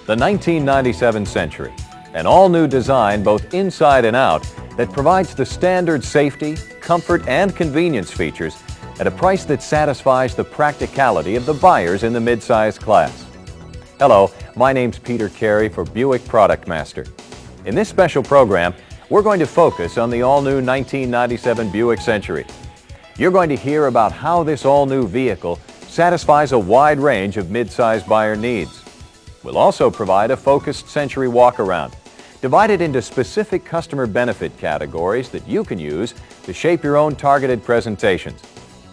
The 1997 Century, an all-new design both inside and out that provides the standard safety, comfort, and convenience features at a price that satisfies the practicality of the buyers in the midsize class. Hello, my name's Peter Carey for Buick Product Master. In this special program, we're going to focus on the all-new 1997 Buick Century. You're going to hear about how this all-new vehicle satisfies a wide range of midsize buyer needs. We'll also provide a focused Century walk-around, divided into specific customer benefit categories that you can use to shape your own targeted presentations.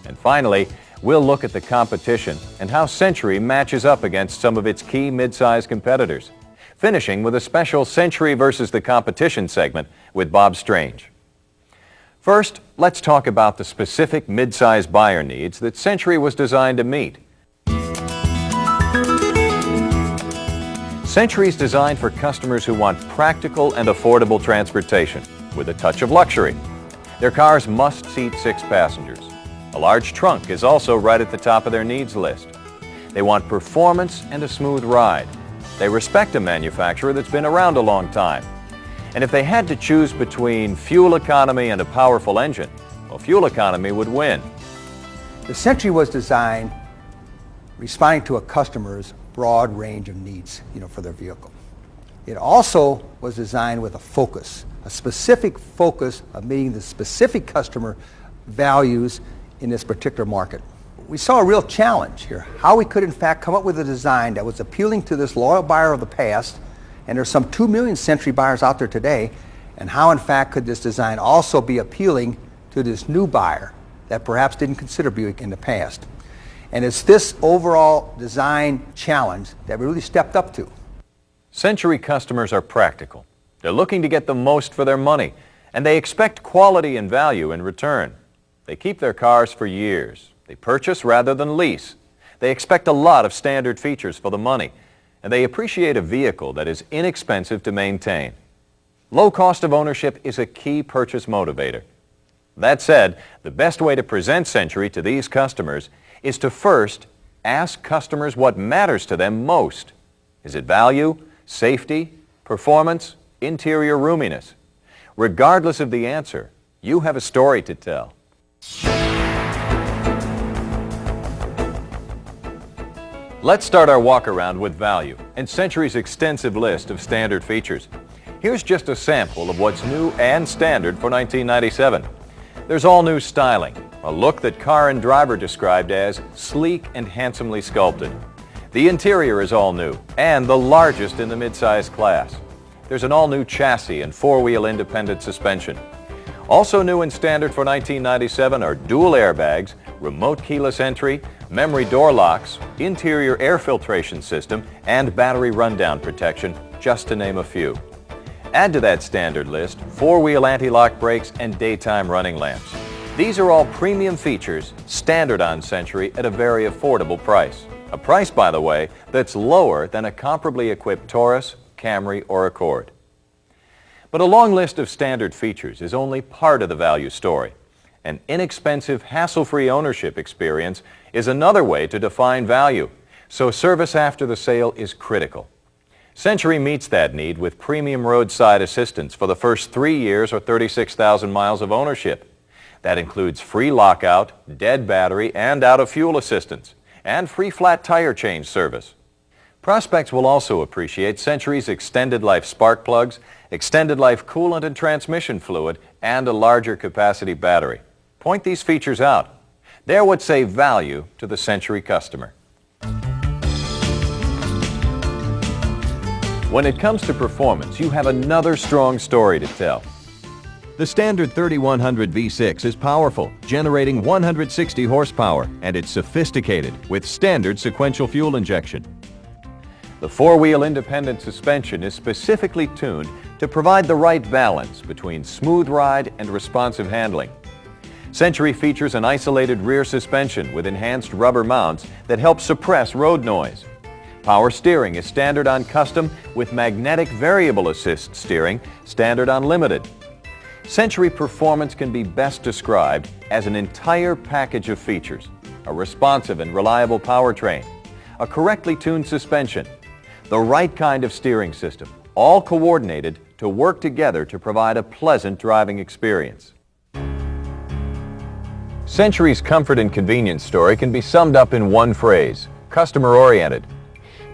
And finally, we'll look at the competition and how Century matches up against some of its key midsize competitors, finishing with a special Century versus the competition segment with Bob Strange. First, let's talk about the specific midsize buyer needs that Century was designed to meet. Century is designed for customers who want practical and affordable transportation with a touch of luxury. Their cars must seat 6 passengers. A large trunk is also right at the top of their needs list. They want performance and a smooth ride. They respect a manufacturer that's been around a long time. And if they had to choose between fuel economy and a powerful engine, well, fuel economy would win. The Century was designed responding to a customer's broad range of needs, for their vehicle. It also was designed with a specific focus of meeting the specific customer values in this particular market. We saw a real challenge here, how we could in fact come up with a design that was appealing to this loyal buyer of the past, and there's some 2 million Century buyers out there today, and how in fact could this design also be appealing to this new buyer that perhaps didn't consider Buick in the past. And it's this overall design challenge that we really stepped up to. Century customers are practical. They're looking to get the most for their money, and they expect quality and value in return. They keep their cars for years. They purchase rather than lease. They expect a lot of standard features for the money, and they appreciate a vehicle that is inexpensive to maintain. Low cost of ownership is a key purchase motivator. That said, the best way to present Century to these customers is to first ask customers what matters to them most. Is it value, safety, performance, interior roominess? Regardless of the answer, you have a story to tell. Let's start our walk around with value and Century's extensive list of standard features. Here's just a sample of what's new and standard for 1997. There's all new styling, a look that car and driver described as sleek and handsomely sculpted. The interior is all new and the largest in the midsize class. There's an all-new chassis and 4-wheel independent suspension. Also new and standard for 1997 are dual airbags, remote keyless entry, memory door locks, interior air filtration system, and battery rundown protection, just to name a few. Add to that standard list 4-wheel anti-lock brakes and daytime running lamps. These are all premium features, standard on Century at a very affordable price. A price, by the way, that's lower than a comparably equipped Taurus, Camry, or Accord. But a long list of standard features is only part of the value story. An inexpensive, hassle-free ownership experience is another way to define value, so service after the sale is critical. Century meets that need with premium roadside assistance for the first 3 years or 36,000 miles of ownership. That includes free lockout, dead battery, and out-of-fuel assistance, and free flat tire change service. Prospects will also appreciate Century's extended life spark plugs, extended life coolant and transmission fluid, and a larger capacity battery. Point these features out. They're what save value to the Century customer. When it comes to performance, you have another strong story to tell. The standard 3100 V6 is powerful, generating 160 horsepower, and it's sophisticated with standard sequential fuel injection. The 4-wheel independent suspension is specifically tuned to provide the right balance between smooth ride and responsive handling. Century features an isolated rear suspension with enhanced rubber mounts that help suppress road noise. Power steering is standard on Custom with magnetic variable assist steering, standard on Limited. Century performance can be best described as an entire package of features: a responsive and reliable powertrain, a correctly tuned suspension, The right kind of steering system, all coordinated to work together to provide a pleasant driving experience. Century's comfort and convenience story can be summed up in one phrase: customer-oriented.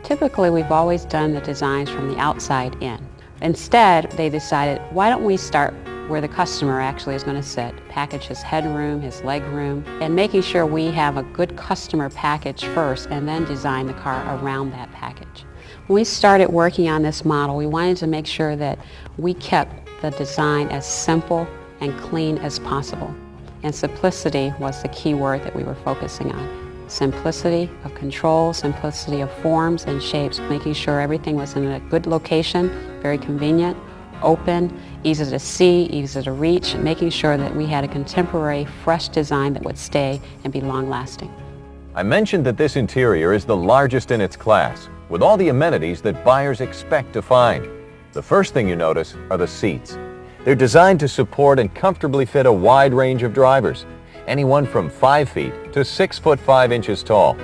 Typically, we've always done the designs from the outside in. Instead, they decided, why don't we start where the customer actually is going to sit, package his headroom, his legroom, and making sure we have a good customer package first and then design the car around that package. When we started working on this model, we wanted to make sure that we kept the design as simple and clean as possible. And simplicity was the key word that we were focusing on. Simplicity of control, simplicity of forms and shapes, making sure everything was in a good location, very convenient, open, easy to see, easy to reach, making sure that we had a contemporary, fresh design that would stay and be long-lasting. I mentioned that this interior is the largest in its class, with all the amenities that buyers expect to find. The first thing you notice are the seats. They're designed to support and comfortably fit a wide range of drivers, anyone from 5 feet to 6'5" tall.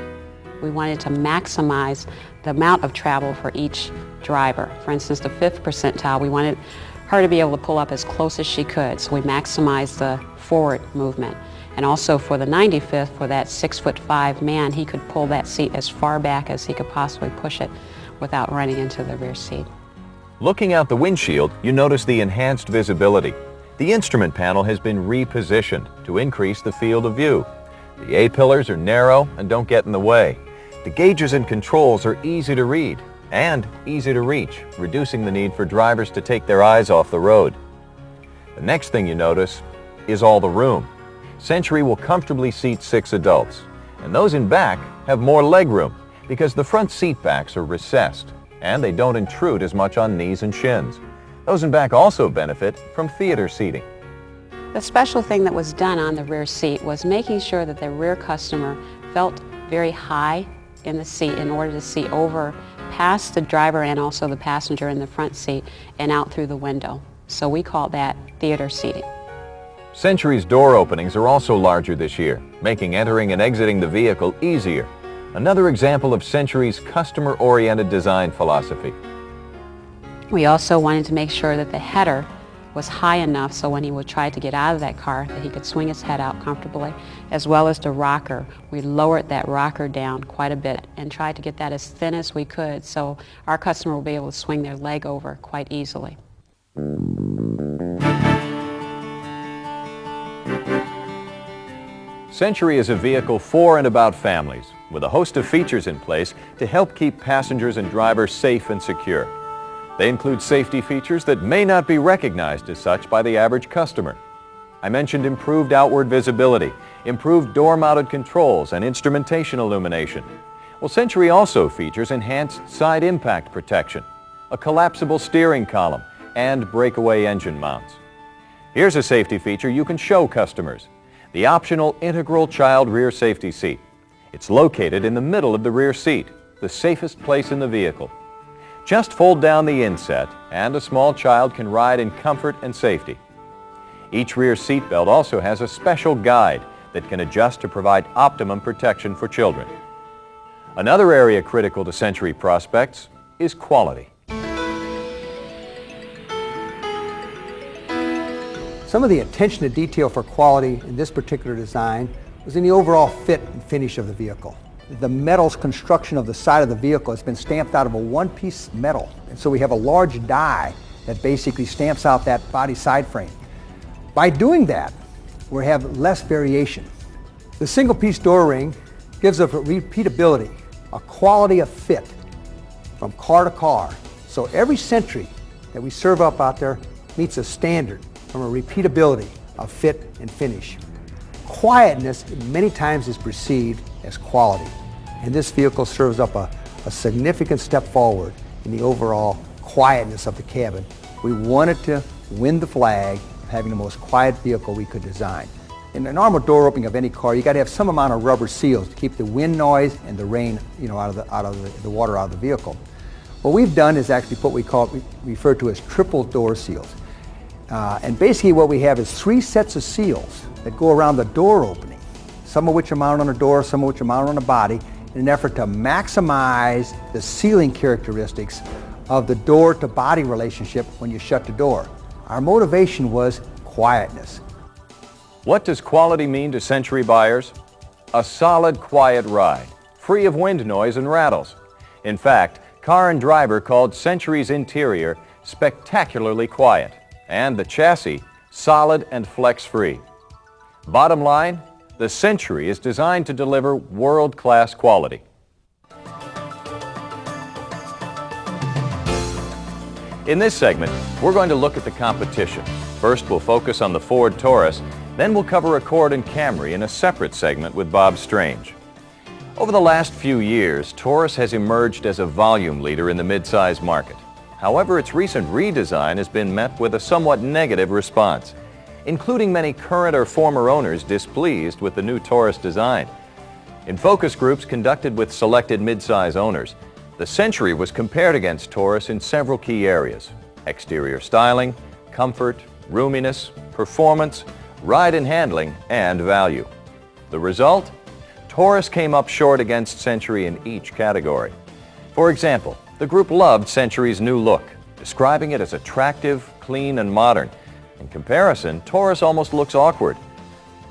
We wanted to maximize the amount of travel for each driver. For instance, the 5th percentile, we wanted her to be able to pull up as close as she could, so we maximized the forward movement. And also for the 95th, for that 6'5" man, he could pull that seat as far back as he could possibly push it without running into the rear seat. Looking out the windshield, you notice the enhanced visibility. The instrument panel has been repositioned to increase the field of view. The A-pillars are narrow and don't get in the way. The gauges and controls are easy to read and easy to reach, reducing the need for drivers to take their eyes off the road. The next thing you notice is all the room. Century will comfortably seat 6 adults, and those in back have more leg room because the front seat backs are recessed and they don't intrude as much on knees and shins. Those in back also benefit from theater seating. The special thing that was done on the rear seat was making sure that the rear customer felt very high in the seat in order to see over past the driver and also the passenger in the front seat and out through the window. So we call that theater seating. Century's door openings are also larger this year, making entering and exiting the vehicle easier. Another example of Century's customer-oriented design philosophy. We also wanted to make sure that the header was high enough so when he would try to get out of that car that he could swing his head out comfortably, as well as the rocker. We lowered that rocker down quite a bit and tried to get that as thin as we could so our customer will be able to swing their leg over quite easily. Century is a vehicle for and about families, with a host of features in place to help keep passengers and drivers safe and secure. They include safety features that may not be recognized as such by the average customer. I mentioned improved outward visibility, improved door-mounted controls, and instrumentation illumination. Well, Century also features enhanced side impact protection, a collapsible steering column, and breakaway engine mounts. Here's a safety feature you can show customers: the optional integral child rear safety seat. It's located in the middle of the rear seat, the safest place in the vehicle. Just fold down the inset and a small child can ride in comfort and safety. Each rear seat belt also has a special guide that can adjust to provide optimum protection for children. Another area critical to Century prospects is quality. Some of the attention to detail for quality in this particular design was in the overall fit and finish of the vehicle. The metal's construction of the side of the vehicle has been stamped out of a one-piece metal, and so we have a large die that basically stamps out that body side frame. By doing that, we have less variation. The single-piece door ring gives us a repeatability, a quality of fit from car to car. So every Century that we serve up out there meets a standard from a repeatability of fit and finish. Quietness many times is perceived as quality, and this vehicle serves up a significant step forward in the overall quietness of the cabin. We wanted to win the flag of having the most quiet vehicle we could design. In a normal door opening of any car, you got to have some amount of rubber seals to keep the wind noise and the rain, out of the water out of the vehicle. What we've done is actually put what we refer to as triple door seals. And basically what we have is 3 sets of seals that go around the door opening, some of which are mounted on the door, some of which are mounted on the body, in an effort to maximize the sealing characteristics of the door-to-body relationship when you shut the door. Our motivation was quietness. What does quality mean to Century buyers? A solid, quiet ride, free of wind noise and rattles. In fact, Car and Driver called Century's interior spectacularly quiet, and the chassis solid and flex-free. Bottom line, the Century is designed to deliver world-class quality. In this segment, we're going to look at the competition. First, we'll focus on the Ford Taurus, then we'll cover Accord and Camry in a separate segment with Bob Strange. Over the last few years, Taurus has emerged as a volume leader in the midsize market. However, its recent redesign has been met with a somewhat negative response, including many current or former owners displeased with the new Taurus design. In focus groups conducted with selected midsize owners, the Century was compared against Taurus in several key areas: exterior styling, comfort, roominess, performance, ride and handling, and value. The result? Taurus came up short against Century in each category. For example, the group loved Century's new look, describing it as attractive, clean, and modern. In comparison, Taurus almost looks awkward.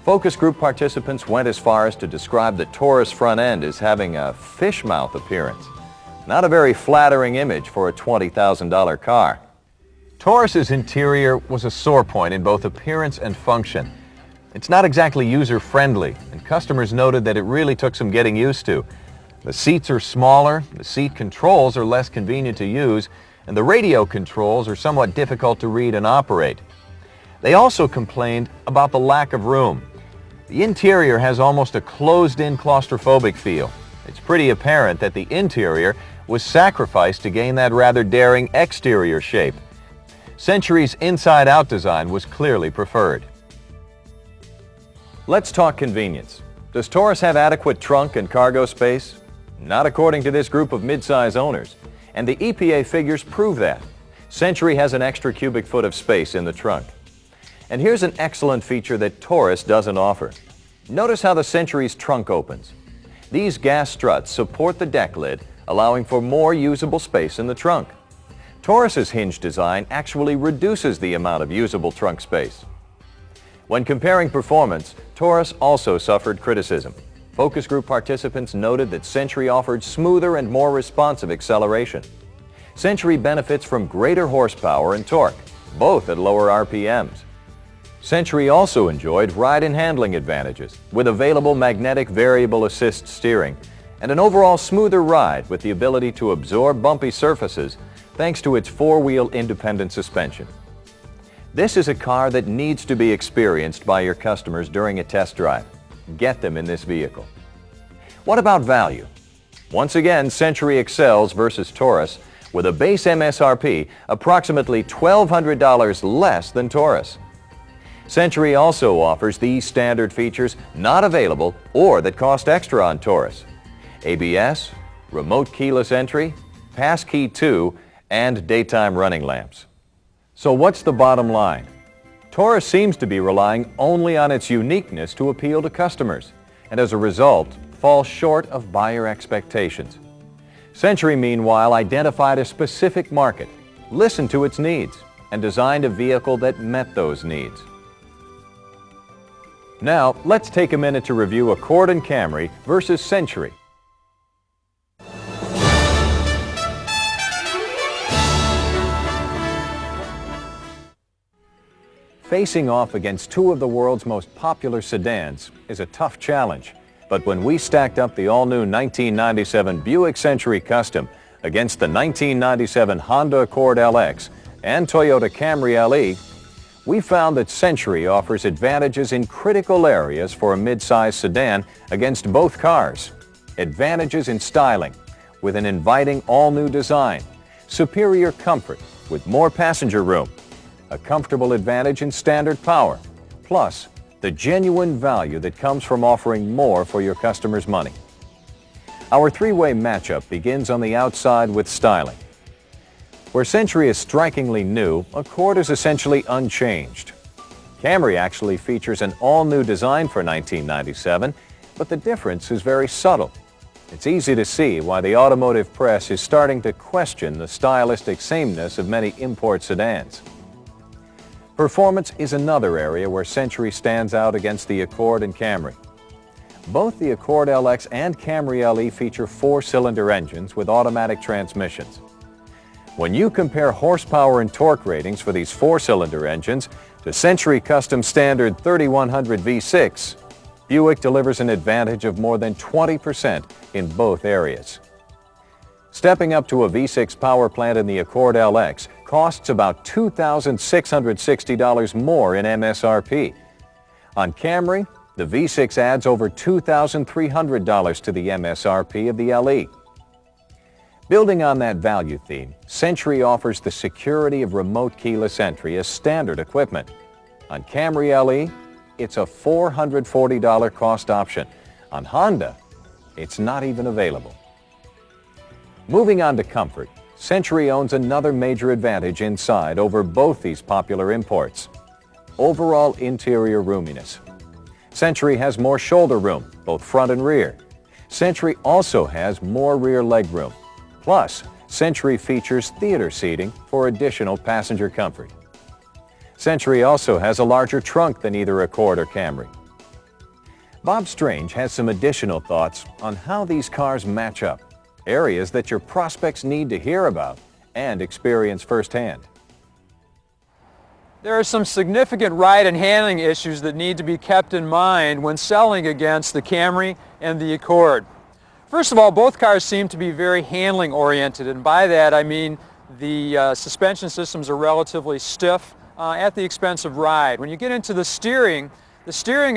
Focus group participants went as far as to describe the Taurus front end as having a fish mouth appearance. Not a very flattering image for a $20,000 car. Taurus's interior was a sore point in both appearance and function. It's not exactly user-friendly, and customers noted that it really took some getting used to. The seats are smaller, the seat controls are less convenient to use, and the radio controls are somewhat difficult to read and operate. They also complained about the lack of room. The interior has almost a closed-in claustrophobic feel. It's pretty apparent that the interior was sacrificed to gain that rather daring exterior shape. Century's inside-out design was clearly preferred. Let's talk convenience. Does Taurus have adequate trunk and cargo space? Not according to this group of midsize owners, and the EPA figures prove that. Century has an extra cubic foot of space in the trunk. And here's an excellent feature that Taurus doesn't offer. Notice how the Century's trunk opens. These gas struts support the deck lid, allowing for more usable space in the trunk. Taurus's hinge design actually reduces the amount of usable trunk space. When comparing performance, Taurus also suffered criticism. Focus group participants noted that Century offered smoother and more responsive acceleration. Century benefits from greater horsepower and torque, both at lower RPMs. Century also enjoyed ride and handling advantages with available magnetic variable assist steering and an overall smoother ride with the ability to absorb bumpy surfaces thanks to its four-wheel independent suspension. This is a car that needs to be experienced by your customers during a test drive. Get them in this vehicle. What about value? Once again, Century excels versus Taurus with a base MSRP approximately $1,200 less than Taurus. Century also offers these standard features not available or that cost extra on Taurus: ABS, remote keyless entry, passkey 2, and daytime running lamps. So what's the bottom line? Taurus seems to be relying only on its uniqueness to appeal to customers, and as a result, falls short of buyer expectations. Century, meanwhile, identified a specific market, listened to its needs, and designed a vehicle that met those needs. Now, let's take a minute to review Accord and Camry versus Century. Facing off against two of the world's most popular sedans is a tough challenge. But when we stacked up the all-new 1997 Buick Century Custom against the 1997 Honda Accord LX and Toyota Camry LE, we found that Century offers advantages in critical areas for a mid-size sedan against both cars. Advantages in styling, with an inviting all-new design, superior comfort with more passenger room, a comfortable advantage in standard power, plus the genuine value that comes from offering more for your customer's money. Our three-way matchup begins on the outside with styling. Where Century is strikingly new, Accord is essentially unchanged. Camry actually features an all-new design for 1997, but the difference is very subtle. It's easy to see why the automotive press is starting to question the stylistic sameness of many import sedans. Performance is another area where Century stands out against the Accord and Camry. Both the Accord LX and Camry LE feature 4-cylinder engines with automatic transmissions. When you compare horsepower and torque ratings for these 4-cylinder engines to Century Custom Standard 3100 V6, Buick delivers an advantage of more than 20% in both areas. Stepping up to a V6 power plant in the Accord LX costs about $2,660 more in MSRP. On Camry, the V6 adds over $2,300 to the MSRP of the LE. Building on that value theme, Century offers the security of remote keyless entry as standard equipment. On Camry LE, it's a $440 cost option. On Honda, it's not even available. Moving on to comfort, Century owns another major advantage inside over both these popular imports: overall interior roominess. Century has more shoulder room, both front and rear. Century also has more rear leg room. Plus, Century features theater seating for additional passenger comfort. Century also has a larger trunk than either Accord or Camry. Bob Strange has some additional thoughts on how these cars match up, areas that your prospects need to hear about and experience firsthand. There are some significant ride and handling issues that need to be kept in mind when selling against the Camry and the Accord. First of all, both cars seem to be very handling oriented, and by that I mean the suspension systems are relatively stiff at the expense of ride. When you get into the steering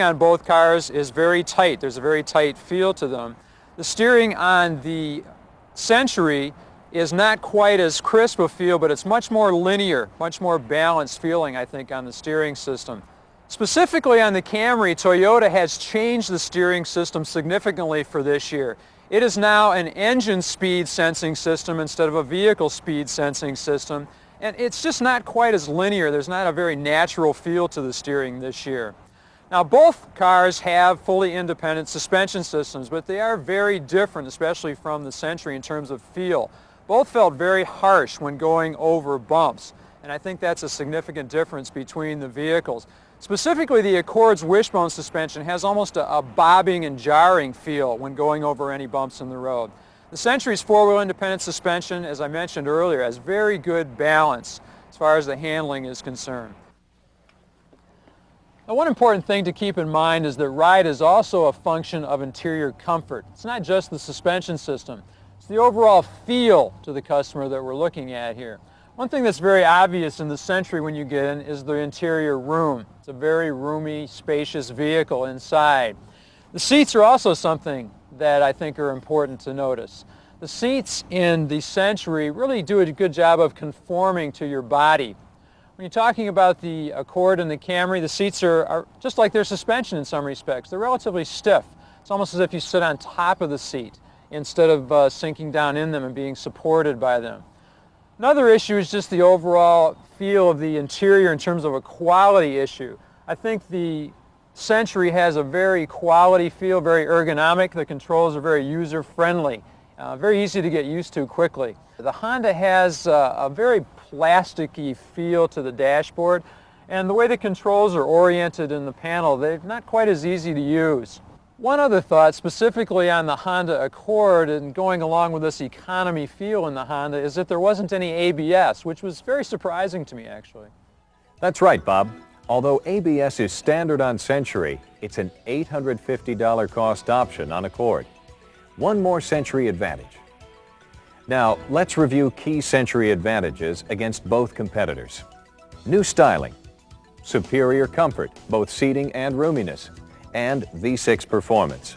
on both cars is very tight. There's a very tight feel to them. The steering on the Century is not quite as crisp a feel, but it's much more linear, much more balanced feeling, I think, on the steering system. Specifically on the Camry, Toyota has changed the steering system significantly for this year. It is now an engine speed sensing system instead of a vehicle speed sensing system, and it's just not quite as linear. There's not a very natural feel to the steering this year. Now, both cars have fully independent suspension systems, but they are very different, especially from the Century in terms of feel. Both felt very harsh when going over bumps, and I think that's a significant difference between the vehicles. Specifically, the Accord's wishbone suspension has almost a bobbing and jarring feel when going over any bumps in the road. The Century's four-wheel independent suspension, as I mentioned earlier, has very good balance as far as the handling is concerned. Now, one important thing to keep in mind is that ride is also a function of interior comfort. It's not just the suspension system. It's the overall feel to the customer that we're looking at here. One thing that's very obvious in the Century when you get in is the interior room. It's a very roomy, spacious vehicle inside. The seats are also something that I think are important to notice. The seats in the Century really do a good job of conforming to your body. When you're talking about the Accord and the Camry, the seats are just like their suspension in some respects. They're relatively stiff. It's almost as if you sit on top of the seat instead of sinking down in them and being supported by them. Another issue is just the overall feel of the interior in terms of a quality issue. I think the Century has a very quality feel, very ergonomic. The controls are very user-friendly, very easy to get used to quickly. The Honda has a very plasticky feel to the dashboard, and the way the controls are oriented in the panel, they're not quite as easy to use. One other thought, specifically on the Honda Accord and going along with this economy feel in the Honda, is that there wasn't any ABS, which was very surprising to me, actually. That's right, Bob. Although ABS is standard on Century, it's an $850 cost option on Accord. One more Century advantage. Now, let's review key Century advantages against both competitors. New styling, superior comfort, both seating and roominess, and V6 performance.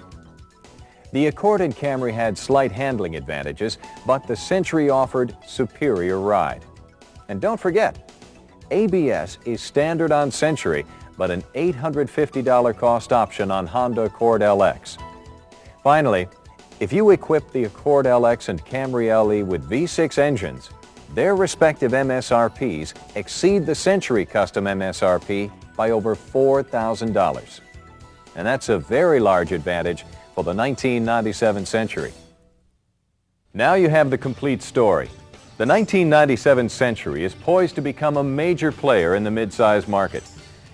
The Accord and Camry had slight handling advantages, but the Century offered superior ride. And don't forget, ABS is standard on Century, but an $850 cost option on Honda Accord LX. Finally, if you equip the Accord LX and Camry LE with V6 engines, their respective MSRPs exceed the Century Custom MSRP by over $4,000. And that's a very large advantage for the 1997 Century. Now you have the complete story. The 1997 Century is poised to become a major player in the midsize market.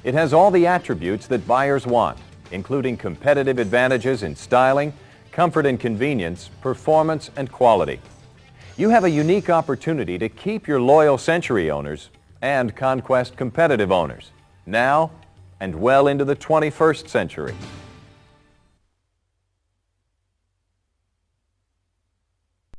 It has all the attributes that buyers want, including competitive advantages in styling, comfort and convenience, performance and quality. You have a unique opportunity to keep your loyal Century owners and conquest competitive owners, now and well into the 21st century.